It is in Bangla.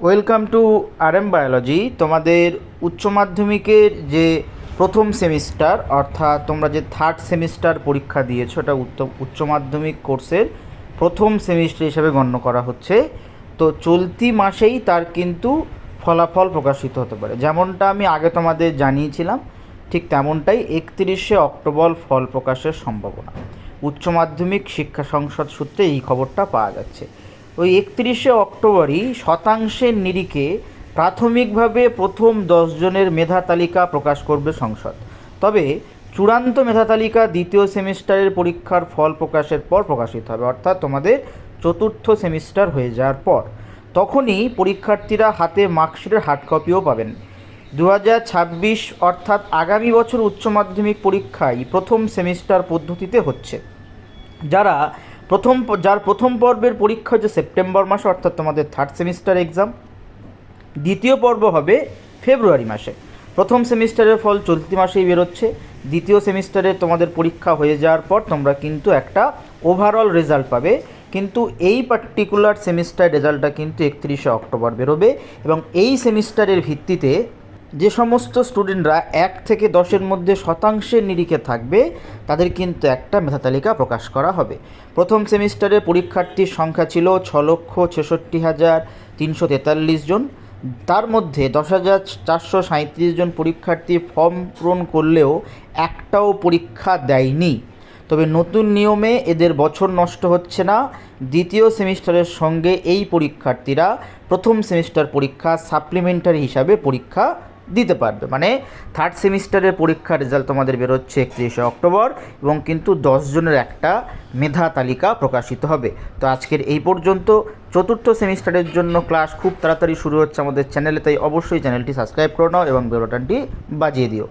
Welcome to RM biology. তোমাদের উচ্চ মাধ্যমিকের যে প্রথম সেমিস্টার, অর্থাৎ তোমরা যে থার্ড সেমিস্টার পরীক্ষা দিয়েছো, ওটা উচ্চ মাধ্যমিক কোর্সের প্রথম সেমিস্টার হিসাবে গণ্য করা হচ্ছে। তো চলতি মাসেই তার কিন্তু ফলাফল প্রকাশিত হতে পারে। যেমনটা আমি আগে তোমাদের জানিয়েছিলাম, ঠিক তেমনটাই 31শে অক্টোবর ফল প্রকাশের সম্ভাবনা। উচ্চ মাধ্যমিক শিক্ষা সংসদ সূত্রে এই খবরটা পাওয়া যাচ্ছে। ওই 31শে অক্টোবরই শতাংশের নিরিখে প্রাথমিকভাবে প্রথম 10 জনের মেধা তালিকা প্রকাশ করবে সংসদ। তবে চূড়ান্ত মেধা তালিকা দ্বিতীয় সেমিস্টারের পরীক্ষার ফল প্রকাশের পর প্রকাশিত হবে, অর্থাৎ তোমাদের চতুর্থ সেমিস্টার হয়ে যাওয়ার পর। তখনই পরীক্ষার্থীরা হাতে মার্কশিটের হার্ড কপিও পাবেন। 2026 অর্থাৎ আগামী বছর উচ্চ মাধ্যমিক পরীক্ষায় প্রথম সেমিস্টার পদ্ধতিতে হচ্ছে। যার প্রথম পর্বের পরীক্ষা হচ্ছে সেপ্টেম্বর মাসে, অর্থাৎ তোমাদের থার্ড সেমিস্টার এক্সাম। দ্বিতীয় পর্ব হবে ফেব্রুয়ারি মাসে। প্রথম সেমিস্টারের ফল চলতি মাসেই বেরোচ্ছে। দ্বিতীয় সেমিস্টারে তোমাদের পরীক্ষা হয়ে যাওয়ার পর তোমরা কিন্তু একটা ওভারঅল রেজাল্ট পাবে, কিন্তু এই পার্টিকুলার সেমিস্টার রেজাল্টটা কিন্তু 31শে অক্টোবর বেরোবে। এবং এই সেমিস্টারের ভিত্তিতে যে সমস্ত স্টুডেন্টরা 1 থেকে 10-এর মধ্যে শতাংশের নিরিখে থাকবে, তাদের কিন্তু একটা মেধা তালিকা প্রকাশ করা হবে। প্রথম সেমিস্টারে পরীক্ষার্থীর সংখ্যা ছিল 6,66,343 জন। তার মধ্যে 10,437 জন পরীক্ষার্থী ফর্ম পূরণ করলেও একটাও পরীক্ষা দেয়নি। তবে নতুন নিয়মে এদের বছর নষ্ট হচ্ছে না। দ্বিতীয় সেমিস্টারের সঙ্গে এই পরীক্ষার্থীরা প্রথম সেমিস্টার পরীক্ষা সাপ্লিমেন্টারি হিসাবে পরীক্ষা দিতে পারবে। মানে থার্ড সেমিস্টারের পরীক্ষার রেজাল্ট তোমাদের বেরোচ্ছে 31শে অক্টোবর, এবং কিন্তু 10 জনের একটা মেধা তালিকা প্রকাশিত হবে। তো আজকের এই পর্যন্ত। চতুর্থ সেমিস্টারের জন্য ক্লাস খুব তাড়াতাড়ি শুরু হচ্ছে আমাদের চ্যানেলে, তাই অবশ্যই চ্যানেলটি সাবস্ক্রাইব করে নাও এবং বেল বাটনটি বাজিয়ে দিও।